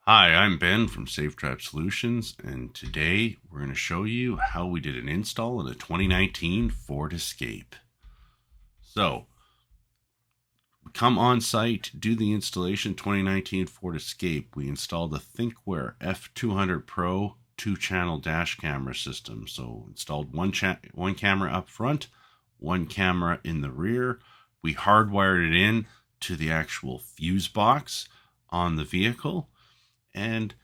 Hi, I'm Ben from SafeTrap Solutions, and today we're going to show you how we did an install in a 2019 Ford Escape. So, we come on site, do the installation. 2019 Ford Escape. We installed the ThinkWare F200 Pro 2-channel dash camera system. So, installed one camera up front, one camera in the rear. We hardwired it in to the actual fuse box on the vehicle, and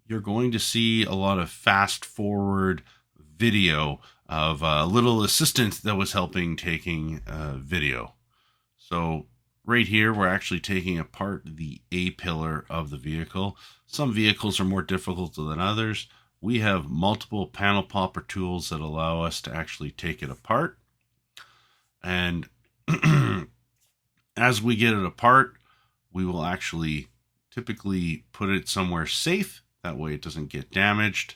you're going to see a lot of fast forward video of a little assistant that was helping taking video. So right here, we're actually taking apart the A pillar of the vehicle. Some vehicles are more difficult than others. We have multiple panel popper tools that allow us to actually take it apart. And as we get it apart, we will actually typically put it somewhere safe. That way it doesn't get damaged.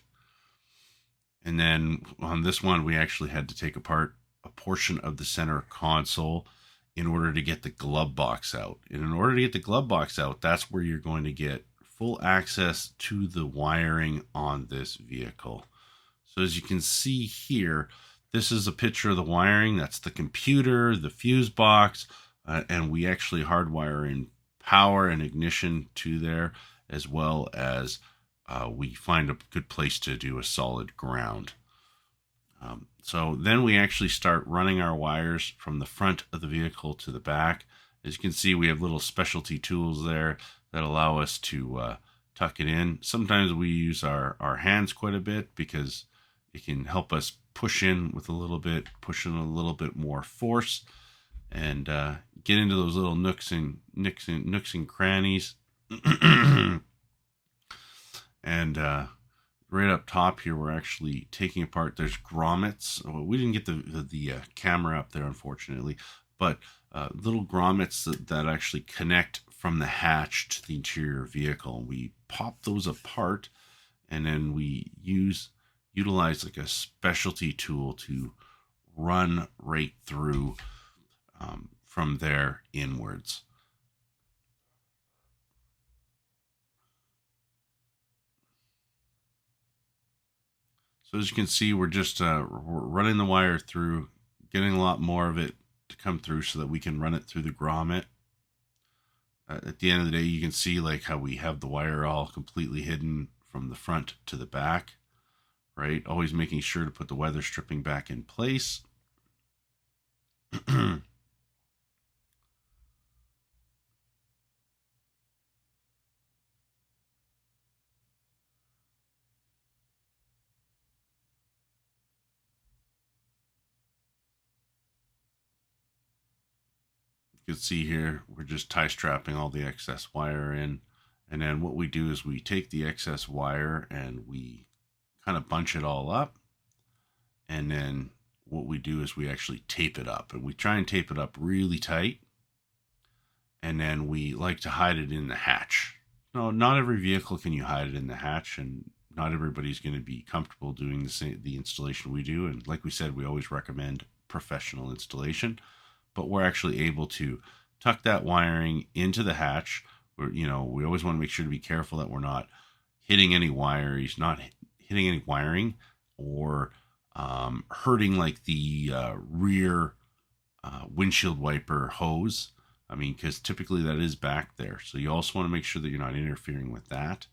And then on this one, we actually had to take apart a portion of the center console in order to get the glove box out. And in order to get the glove box out, that's where you're going to get full access to the wiring on this vehicle. So as you can see here, this is a picture of the wiring. That's the computer, the fuse box, and we actually hardwire in power and ignition to there, as well as we find a good place to do a solid ground. So then we actually start running our wires from the front of the vehicle to the back. As you can see, we have little specialty tools there that allow us to tuck it in. Sometimes we use our hands quite a bit because it can help us push in with a little bit, push in a little bit more force, and get into those little nooks and crannies. And right up top here, we're actually taking apart. There's grommets. Well, we didn't get the camera up there, unfortunately, but little grommets that actually connect from the hatch to the interior vehicle. We pop those apart, and then we utilize like a specialty tool to run right through from there inwards. So as you can see, we're just we're running the wire through, getting a lot more of it to come through so that we can run it through the grommet. At the end of the day, you can see like how we have the wire all completely hidden from the front to the back, right? Always making sure to put the weather stripping back in place. You can see here, we're just tie strapping all the excess wire in. And then what we do is we take the excess wire and we kind of bunch it all up. And then what we do is we actually tape it up. And we try and tape it up really tight. And then we like to hide it in the hatch. No, not every vehicle can you hide it in the hatch, and not everybody's going to be comfortable doing the installation we do. And like we said, we always recommend professional installation, but we're actually able to tuck that wiring into the hatch. We always want to make sure to be careful that we're not hitting any wires, not hitting any wiring, or hurting like the rear windshield wiper hose. I mean, because typically that is back there. So you also want to make sure that you're not interfering with that.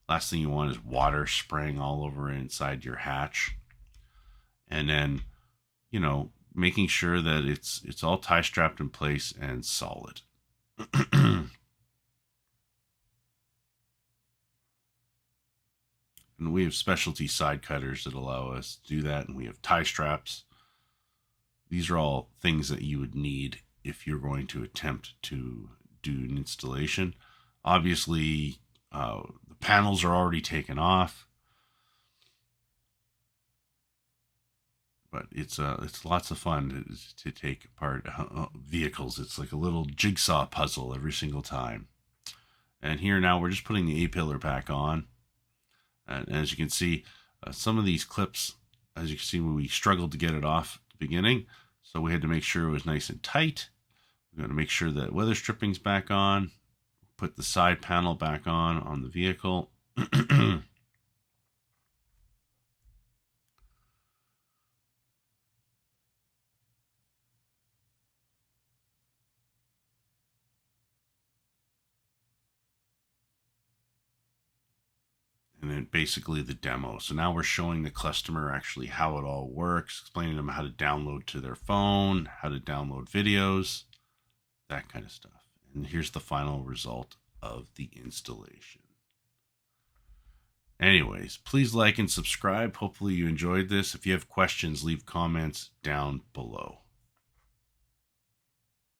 Last thing you want is water spraying all over inside your hatch. And then, making sure that it's all tie strapped in place and solid. And we have specialty side cutters that allow us to do that. And we have tie straps. These are all things that you would need if you're going to attempt to do an installation. Obviously, the panels are already taken off, but it's lots of fun to take apart vehicles. It's like a little jigsaw puzzle every single time. And here now we're just putting the A pillar back on, and as you can see, some of these clips, as you can see, we struggled to get it off at the beginning, so we had to make sure it was nice and tight. We got to make sure that weather stripping's back on. put the side panel back on the vehicle. And then basically the demo. So now we're showing the customer actually how it all works, explaining them how to download to their phone, how to download videos, that kind of stuff. And here's the final result of the installation. Anyways, please like and subscribe. Hopefully you enjoyed this. If you have questions, leave comments down below.